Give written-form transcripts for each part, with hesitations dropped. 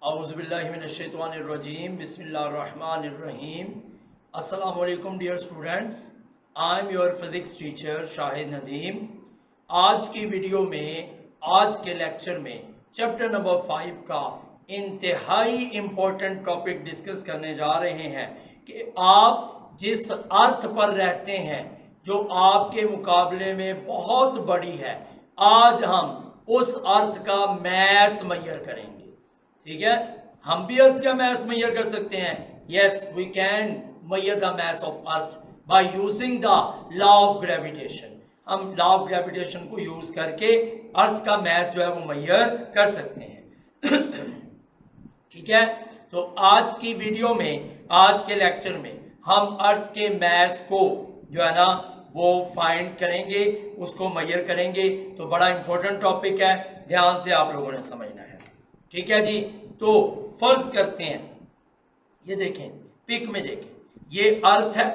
Auzubillahiminash-shaytanir-rajim. Bismillahir-rahmanir-rahim. Assalamu alaikum dear students. I am your physics teacher Shahid Nadeem. आज की video में आज के लेक्चर में चैप्टर नंबर 5 का इंतहाई इम्पोर्टेंट टॉपिक डिस्कस करने जा रहे हैं कि आप जिस अर्थ पर रहते हैं जो आपके मुकाबले में बहुत बड़ी है, आज हम उस अर्थ का मैस मेजर करेंगे. ठीक है, हम भी अर्थ का मैस मेजर कर सकते हैं. Yes, we can measure the mass of earth by using the law of gravitation. हम लॉ ऑफ ग्रेविटेशन को यूज करके अर्थ का मैस जो है वो मेजर कर सकते हैं. ठीक है, तो आज की वीडियो में आज के लेक्चर में हम अर्थ के मैस को जो है ना वो फाइंड करेंगे, उसको मेजर करेंगे. तो बड़ा इंपॉर्टेंट टॉपिक है, ध्यान से आप लोगों ने समझना है. ठीक है जी, तो फर्ज करते हैं, ये देखें पिक में देखें, ये अर्थ है,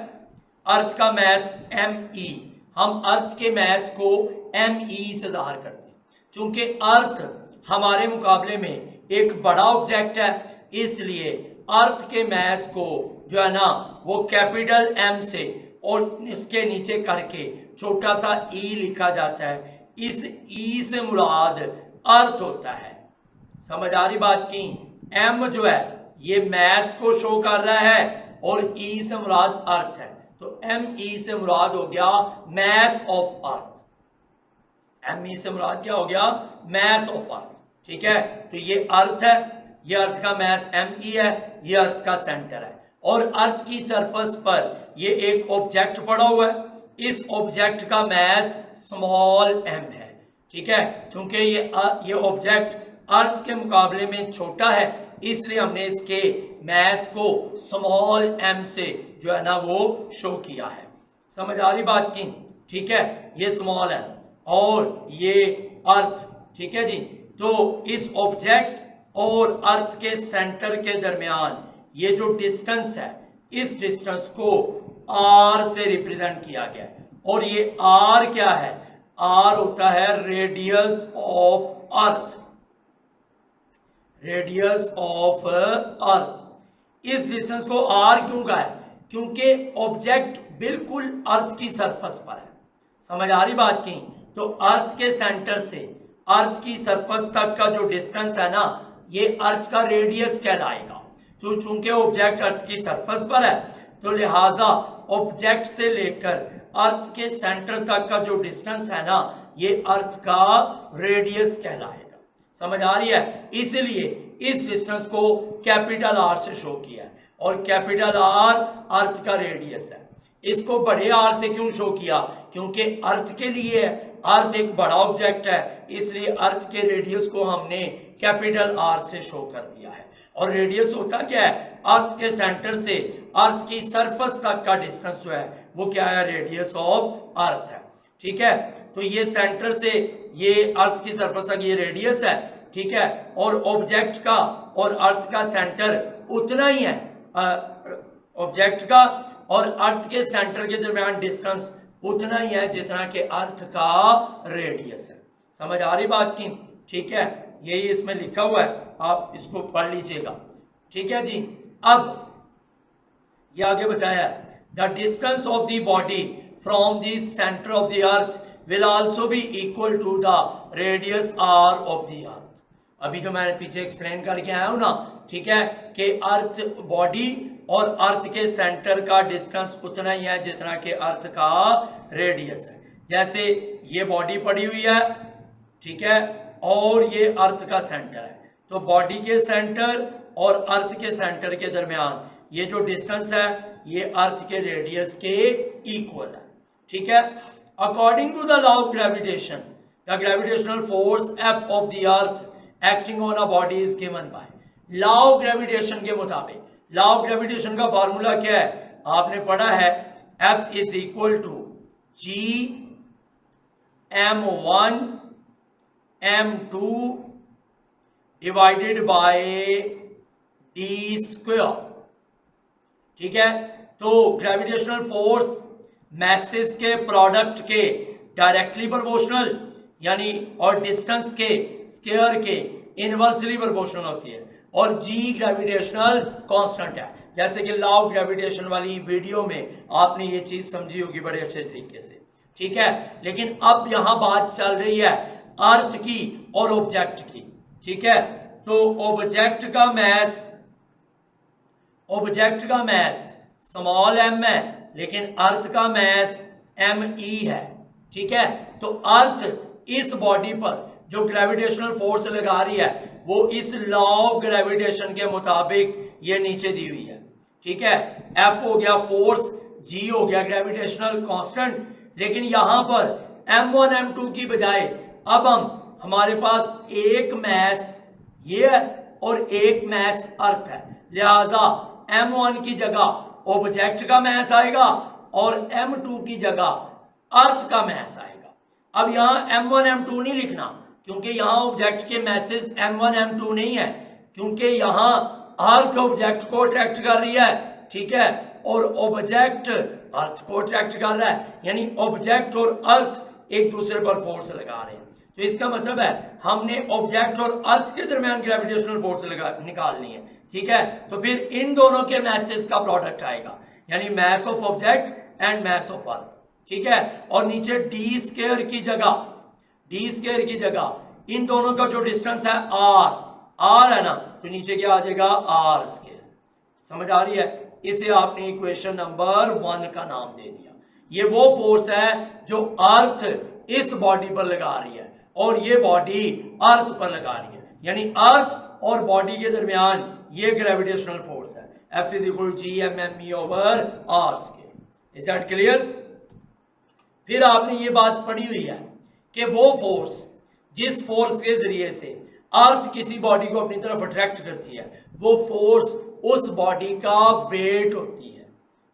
अर्थ का मैस ME. हम अर्थ के मैस को ME से ज़ाहिर करते हैं. चूंकि अर्थ हमारे मुकाबले में एक बड़ा ऑब्जेक्ट है, इसलिए अर्थ के मैस को जो है ना वो कैपिटल M से और इसके नीचे करके छोटा सा E लिखा जाता है. इस E से मुराद अर्थ होता है. समझ आ रही बात की? M जो है ये मैस को शो कर रहा है और E से मुराद अर्थ है. तो ME से मुराद हो गया मैस ऑफ अर्थ. ME से मुराद क्या हो गया? मैस ऑफ अर्थ. ठीक है, तो ये अर्थ है, ये अर्थ का मैस ME है, ये अर्थ का सेंटर है. और अर्थ की सरफेस पर ये एक ऑब्जेक्ट पड़ा हुआ है, इस ऑब्जेक्ट का मैस स्मॉल m है. ठीक है, क्योंकि ये ऑब्जेक्ट अर्थ के मुकाबले में छोटा है, इसलिए हमने इसके मैस को स्मॉल m से जो है ना वो शो किया है. समझ आ रही बात की? ठीक है, ये स्मॉल m और ये अर्थ. ठीक है जी, तो इस ऑब्जेक्ट और अर्थ के सेंटर के दरमियान ये जो डिस्टेंस है, इस डिस्टेंस को r से रिप्रेजेंट किया गया है. और ये r क्या है? r होता है radius of earth. Radius of earth. इस डिस्टेंस को r क्यों कहा है? क्योंकि ऑब्जेक्ट बिल्कुल अर्थ की सरफेस पर है. समझ आ रही बात की? तो अर्थ के सेंटर से अर्थ की सरफेस तक का जो डिस्टेंस है ना, ये अर्थ का रेडियस कहलाएगा. तो चूंकि ऑब्जेक्ट अर्थ की सरफेस पर है, तो लिहाजा ऑब्जेक्ट से लेकर अर्थ के सेंटर तक का जो डिस्टेंस है ना, ये अर्थ का रेडियस कहलाएगा. समझ आ रही है? इसलिए इस डिस्टेंस को कैपिटल R से शो किया है और कैपिटल R अर्थ का रेडियस है. इसको बड़े R से क्यों शो किया? क्योंकि अर्थ के लिए अर्थ एक बड़ा ऑब्जेक्ट है, इसलिए अर्थ के रेडियस को हमने कैपिटल R से शो कर दिया है. और रेडियस होता क्या है? अर्थ के सेंटर से अर्थ की सरफेस तक का डिस्टेंस जो है वो क्या है? रेडियस ऑफ अर्थ है. ठीक है, तो ये सेंटर से ये अर्थ की सरफेस तक ये रेडियस है. ठीक है, और ऑब्जेक्ट का और अर्थ का सेंटर उतना ही है. ऑब्जेक्ट का और अर्थ के सेंटर के दरमियान डिस्टेंस उतना ही है जितना कि अर्थ का रेडियस है. समझ आ रही बात की? ठीक है, यही इसमें लिखा हुआ है, आप इसको पढ़ लीजिएगा. ठीक है जी, अब ये आगे बताया है, the distance of the body from the centre of the earth will also be equal to the radius r of the earth. अभी तो मैंने पीछे एक्सप्लेन करके आया हूं ना. ठीक है, कि अर्थ बॉडी और अर्थ के सेंटर का डिस्टेंस उतना ही है जितना कि अर्थ का रेडियस है. जैसे ये बॉडी पड़ी हुई है, ठीक है, और ये अर्थ का सेंटर है, तो बॉडी के सेंटर और अर्थ के सेंटर के दरमियान ये जो डिस्टेंस है ये अर्थ के रेडियस के इक्वल है. ठीक है, according to the law of gravitation the gravitational force F of the earth acting on a body is given by. Law of gravitation के मुताबिक, लॉ ऑफ ग्रेविटेशन का फार्मूला क्या है? आपने पढ़ा है, F is equal to G m1 m2 divided by d square. ठीक है, तो ग्रेविटेशनल फोर्स मैसेज के प्रोडक्ट के डायरेक्टली प्रोपोर्शनल यानी और डिस्टेंस के स्क्वायर के इनवर्सली प्रोपोर्शनल होती है. और जी ग्रेविटेशनल कांस्टेंट है। जैसे कि लॉ ऑफ ग्रेविटेशन वाली वीडियो में आपने ये चीज समझी होगी बड़े अच्छे तरीके से, ठीक है। लेकिन अब यहां बात चल रही है अर्थ की और ऑब्जेक्ट की, ठीक है। तो ऑब्जेक्ट का मैस स्मॉल m है, लेकिन अर्थ का मैस me है, ठीक है। तो अर्थ इस बॉडी पर जो ग्रेविटेशनल फोर्स लगा रही है वो इस लॉ ऑफ ग्रेविटेशन के मुताबिक ये नीचे दी हुई है, ठीक है। F हो गया फोर्स, G हो गया ग्रेविटेशनल कांस्टेंट, लेकिन यहां पर m1 m2 की बजाय अब हमारे पास एक मैस ये है और एक मैस अर्थ है, लिहाजा m1 की जगह ऑब्जेक्ट का मैस आएगा और m2 की जगह अर्थ का मैस आएगा। अब यहाँ m1 m2 नहीं लिखना, क्योंकि यहाँ ऑब्जेक्ट के मैसेज m1 m2 नहीं है, क्योंकि यहाँ अर्थ ऑब्जेक्ट को अट्रैक्ट कर रही है, ठीक है, और ऑब्जेक्ट अर्थ को अट्रैक्ट कर रहा है, यानी ऑब्जेक्ट और अर्थ एक दूसरे पर फोर्स लगा रहे हैं। तो इसका मतलब है हमने ऑब्जेक्ट और अर्थ के दरमियान ग्रेविटेशनल फोर्स निकालनी है, ठीक है। तो फिर इन दोनों के मैसेज का प्रोडक्ट आएगा, यानी mass of object and mess of अर्थ, ठीक है। और नीचे डी स्क्वायर की जगह इन दोनों का जो डिस्टेंस है आर है ना, तो नीचे क्या आ जाएगा आर स्क्वायर। समझ आ रही है? इसे आपने इक्वेशन नंबर 1 का नाम दे दिया। ये वो फोर्स है जो अर्थ इस बॉडी पर लगा रही है और ये बॉडी अर्थ पर लगा रही है, यानी अर्थ और बॉडी के दरमियान ये ग्रेविटेशनल फोर्स है। F is equal to GMME over R square. Is that clear? फिर आपने ये बात पढ़ी हुई है कि वो फोर्स जिस फोर्स के जरिए से अर्थ किसी बॉडी को अपनी तरफ अट्रैक्ट करती है वो फोर्स उस बॉडी का वेट होती है।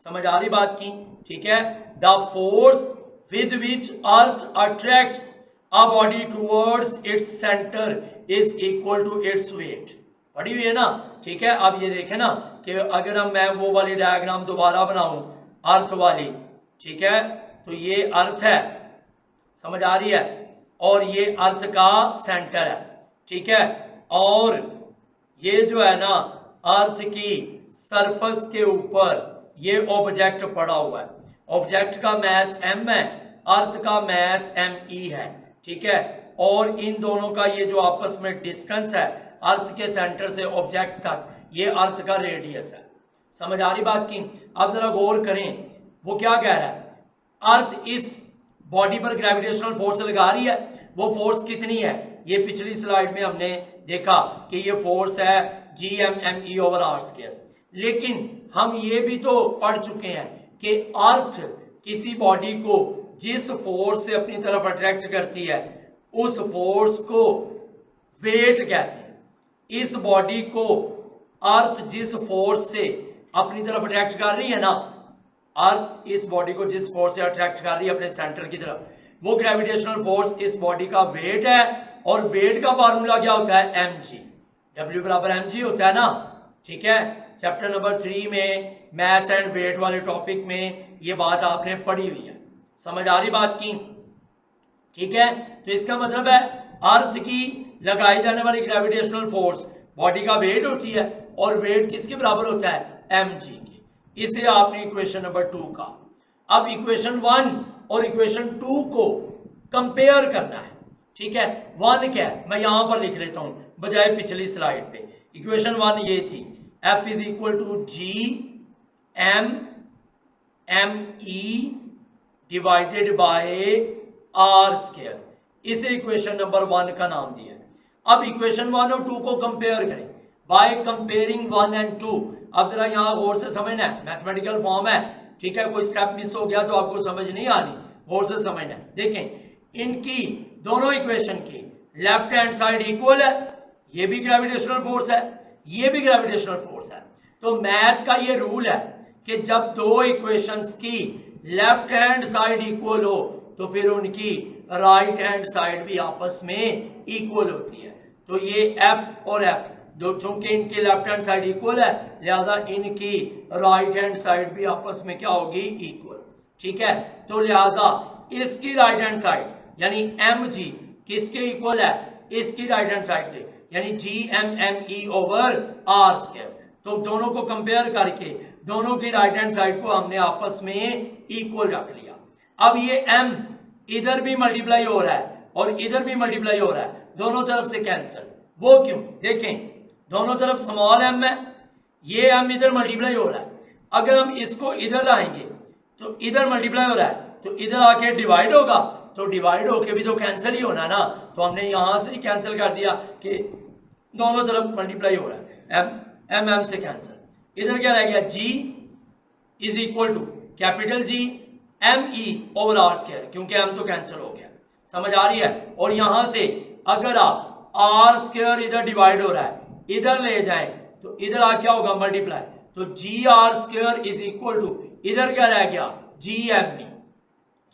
समझ आ रही बात की? ठीक है। The force with which earth attracts a body towards its centre is equal to its weight. पढ़ी हुई है ना? ठीक है। अब ये देखें ना कि अगर मैं वो वाली डायग्राम दोबारा बनाऊं अर्थ वाली, ठीक है, तो ये अर्थ है, समझ आ रही है, और ये अर्थ का सेंटर है, ठीक है। और ये जो है ना अर्थ की सरफेस के ऊपर ये ऑब्जेक्ट पड़ा हुआ है। ऑब्जेक्ट का मैस m है, अर्थ का मैस me है, ठीक है। और इन दोनों का ये जो आपस में डिस्टेंस है अर्थ के सेंटर से ऑब्जेक्ट तक, ये अर्थ का रेडियस है। समझ आ रही बात की? अब जरा गौर करें वो क्या कह रहा है। अर्थ इस बॉडी पर ग्रेविटेशनल फोर्स लगा रही है, वो फोर्स कितनी है? ये पिछली स्लाइड में हमने देखा कि ये फोर्स है GMME ओवर R स्क्वायर। लेकिन हम ये भी तो पढ़ चुके हैं कि अर्थ किसी बॉडी को जिस फोर्स से अपनी तरफ अट्रैक्ट करती है उस फोर्स को वेट कहते हैं। इस बॉडी को अर्थ जिस फोर्स से अपनी तरफ अट्रैक्ट कर रही है ना, अर्थ इस बॉडी को जिस फोर्स से अट्रैक्ट कर रही है अपने सेंटर की तरफ, वो ग्रेविटेशनल फोर्स इस बॉडी का वेट है। और वेट का फार्मूला क्या होता है? mg। W बराबर mg होता है ना, ठीक है। चैप्टर नंबर 3 में मैथ एंड वेट वाले टॉपिक में ये बात आपने पढ़ी हुई है। समझ आ रही बात की? ठीक है। तो इसका मतलब है अर्थ की लगाई जाने वाली ग्रेविटेशनल फोर्स बॉडी का वेट होती है, और वेट किसके बराबर होता है? mg के। इसे आपने इक्वेशन नंबर 2 का। अब इक्वेशन 1 और इक्वेशन 2 को कंपेयर करना है, ठीक है। 1 क्या है मैं यहां पर लिख लेता हूं बजाय पिछली स्लाइड पे। इक्वेशन 1 ये थी, F is equal to GMME divided by R square. इसे इक्वेशन नंबर 1 का नाम दिया है। अब इक्वेशन 1 और 2 को कंपेयर करें बाय कंपेयरिंग 1 एंड 2। अब जरा यहाँ गौर से समझना है, मैथमेटिकल फॉर्म है, ठीक है। कोई स्टेप मिस हो गया तो आपको समझ नहीं आनी, गौर से समझना है। देखें इनकी दोनों इक्वेशन की लेफ्ट हैंड साइड इक्वल है, ये भी ग्रेविटेशनल फोर्स है, ये भी ग्रेविटेशनल फोर्स है। तो मैथ का ये रूल है कि जब दो इक्वेशंस की लेफ्ट हैंड साइड इक्वल हो तो फिर उनकी राइट हैंड साइड भी आपस में इक्वल होती है। तो ये F और F जो चूंकि इनकी लेफ्ट हैंड साइड इक्वल है, लिहाजा इनकी राइट हैंड साइड भी आपस में क्या होगी? इक्वल, ठीक है। तो लिहाजा इसकी राइट हैंड साइड यानी mg किसके इक्वल है? इसकी राइट हैंड साइड के, यानी GMME ओवर R स्क्वायर। तो दोनों को कंपेयर करके दोनों की राइट हैंड साइड को हमने आपस में इक्वल रख लिया। अब ये m इधर भी मल्टीप्लाई हो रहा है और इधर भी मल्टीप्लाई हो रहा है, दोनों तरफ से कैंसिल। वो क्यों? देखें, दोनों तरफ स्मॉल m है, ये m इधर मल्टीप्लाई हो रहा है। अगर हम इसको इधर लाएंगे तो इधर मल्टीप्लाई हो रहा है, तो इधर आके डिवाइड होगा, तो डिवाइड होके भी तो कैंसिल ही होना ना। तो हमने यहां से ही कैंसिल कर दिया कि दोनों तरफ मल्टीप्लाई हो रहा है, m m से कैंसिल। इधर क्या रह गया? g is equal to capital G ME over R square, क्योंकि m तो कैंसिल हो गया। समझ आ रही है? और यहां से अगर आप R स्क्वायर इधर डिवाइड हो रहा है, इधर ले जाएं तो इधर आ क्या होगा? मल्टीप्लाई। तो GR square is equal to, इधर क्या रह गया? GME।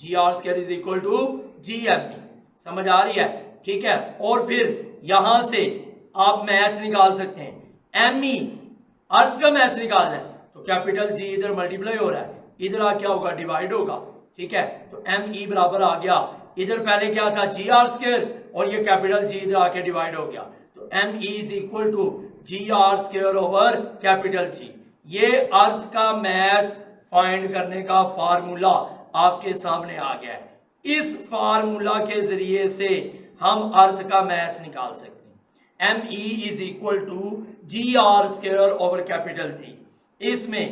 GR square is equal to GME। समझ आ रही है? ठीक है। और फिर यहां से आप मैथ निकाल सकते हैं, ME अर्थ का मैथ निकालना है, तो कैपिटल G इधर मल्टीप्लाई हो रहा है, इधर आ क्या होगा? डिवाइड होगा। ठीक है, तो ME बराबर आ गया, इधर पहले क्या था? GR स्क्वायर, और ये कैपिटल G इधर आके डिवाइड हो गया, तो ME is equal to GR square over capital G। ये अर्थ का मैथ फाइंड करने का फार्मूला आपके सामने आ गया है। इस फार्मूला के जरिए से हम अर्थ का मैथ निकाल सकते हैं। ME is equal to GR square over capital G। इसमें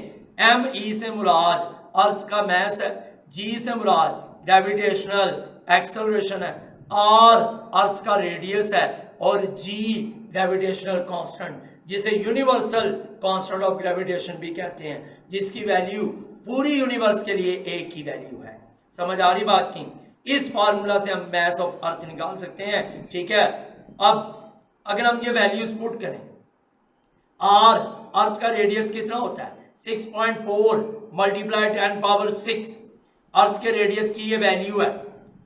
ME से मुराद अर्थ का मैथ है, G से मुराद ग्रेविटेशनल एक्सेलरेशन है, R अर्थ का रेडियस है, और G ग्रेविटेशनल कांस्टेंट, जिसे यूनिवर्सल कांस्टेंट ऑफ ग्रेविटेशन भी कहते हैं, जिसकी वैल्यू पूरी यूनिवर्स के लिए एक ही वैल्यू है। समझ आ रही बात की? इस फार्मूला से हम मास ऑफ अर्थ निकाल सकते हैं। ठीक है, अब अगर हम ये वैल्यूज पुट करें, R अर्थ का रेडियस कितना होता है? 6.4 मल्टीप्लाई 10 पावर 6 अर्थ के रेडियस की ये वैल्यू है,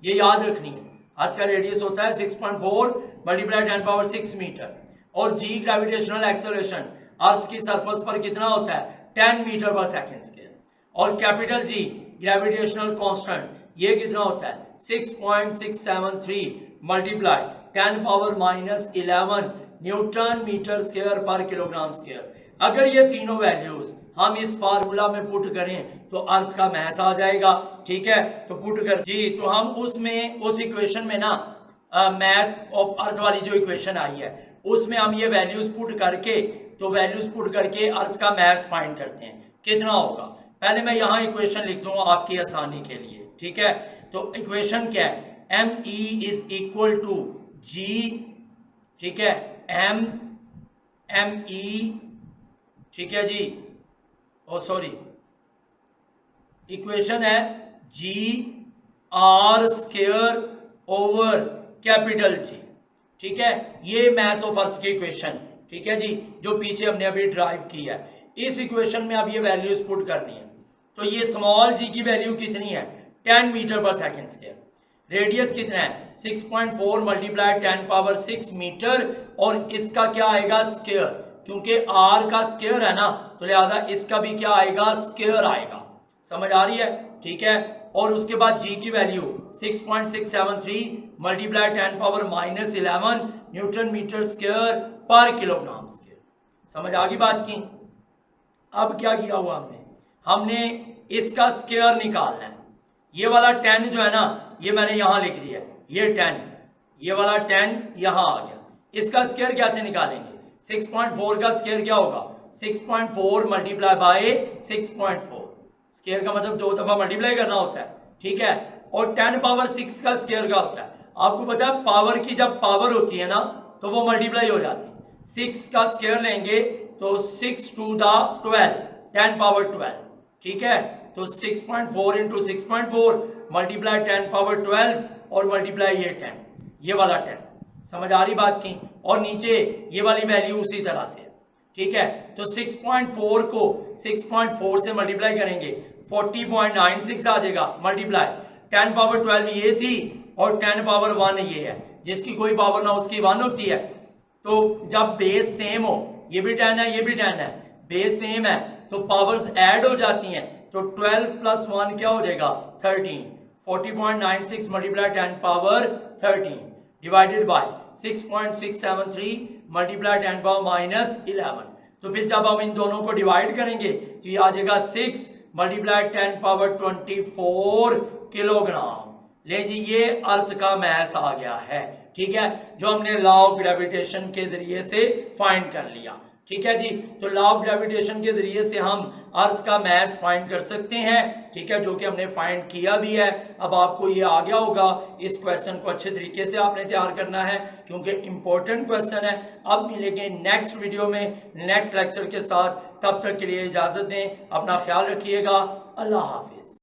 ये याद रखनी है। अर्थ का रेडियस होता है 6.4 मल्टीप्लाई 10 पावर 6 मीटर, और G ग्रेविटेशनल एक्सेलरेशन अर्थ की सरफेस पर कितना होता है? 10 मीटर पर सेकेंड स्क्वायर, और कैपिटल G ग्रेविटेशनल कांस्टेंट ये कितना होता है? 6.673 multiply 10 power -11 newton metre square पर किलोग्राम स्क्वायर। अगर ये तीनों वैल्यूज हम इस फार्मूला में पुट करें तो अर्थ का मैथ आ जाएगा। ठीक है, तो पुट कर जी, तो हम उसमें उस इक्वेशन में ना मैथ ऑफ अर्थ वाली जो इक्वेशन आई है उसमें हम ये वैल्यूज पुट करके, तो वैल्यूज पुट करके अर्थ का मैथ फाइंड करते हैं कितना होगा। पहले मैं यहाँ इक्वेशन लिख दूंगा आपकी आसानी के लिए। ठीक है, तो इक्वेशन क्या है? ME is equal to G, ठीक है, ME, ठीक है जी, ओ सॉरी, इक्वेशन है GR square over capital G। ठीक है, ये मैथ ऑफ अर्थ की इक्वेशन, ठीक है जी, जो पीछे हमने अभी ड्राइव की है। इस इक्वेशन में अब ये वैल्यूज पुट करनी है। तो ये स्मॉल g की वैल्यू कितनी है? 10 मीटर पर सेकेंड स्क्वायर। रेडियस कितना है? 6.4 मल्टीप्लाई 10 पावर 6 मीटर, और इसका क्या आएगा? स्क्वायर, क्योंकि r का स्क्वायर है ना, तो लिहाजा इसका भी क्या आएगा? स्क्वायर आएगा। समझ आ रही है? ठीक है, और उसके बाद g की value 6.673 multiply 10 power -11 newton metre square पर किलोग्राम स्क्वायर। समझ आ गई बात की? अब क्या किया हुआ हमने इसका स्क्वायर निकालना है। ये वाला 10 जो है ना, ये मैंने यहां लिख दिया है, ये 10, ये वाला 10 यहां आ गया। इसका स्क्वायर कैसे निकालेंगे? 6.4 का स्क्वायर क्या होगा? 6.4 मल्टीप्लाई बाय 6.4। स्क्वायर का मतलब 2 दफा मल्टीप्लाई करना होता है। ठीक है, और 10 पावर 6 का स्क्वायर क्या होता है? आपको पता है पावर की जब पावर होती है ना तो वो मल्टीप्लाई हो जाती है। 6 का स्क्वायर लेंगे तो 6 टू द 12, 10 पावर 12। ठीक है, तो 6.4 इंटू 6.4 मल्टीप्लाई 10 पावर 12 और मल्टीप्लाई ये 10, ये वाला 10। समझ आ रही बात की? और नीचे ये वाली वैल्यू उसी तरह से। ठीक है, तो 6.4 को 6.4 से मल्टीप्लाई करेंगे 40.96 आ जाएगा, मल्टीप्लाई 10 पावर 12 ये थी और 10 पावर 1 ये है, जिसकी कोई पावर ना उसकी 1 होती है। तो जब बेस सेम हो, ये भी 10 है ये भी 10 है, बेस सेम है तो पावर्स ऐड हो जाती हैं, तो 12 प्लस 1 क्या हो जाएगा? 13। 40.96 multiply 10 power 13 divided by 6.673 multiply 10⁻11। तो फिर जब हम इन दोनों को डिवाइड करेंगे तो ये आ जाएगा 6 मल्टीप्लाई 10⁻24 किलोग्राम। ले जी, ये अर्थ का मैथ आ गया है, ठीक है, जो हमने लॉ ऑफ ग्रेविटेशन के जरिए से फाइंड कर लिया। ठीक है जी, तो लॉ ऑफ ग्रेविटेशन के जरिए से हम अर्थ का मैथ फाइंड कर सकते हैं, ठीक है, जो कि हमने फाइंड किया भी है। अब आपको ये आ गया होगा, इस क्वेश्चन को अच्छे तरीके से आपने तैयार करना है क्योंकि इंपॉर्टेंट क्वेश्चन है। अब मिलेंगे नेक्स्ट वीडियो में नेक्स्ट लेक्चर के साथ, तब तक के लिए इजाजत दें, अपना ख्याल रखिएगा, अल्लाह हाफिज़।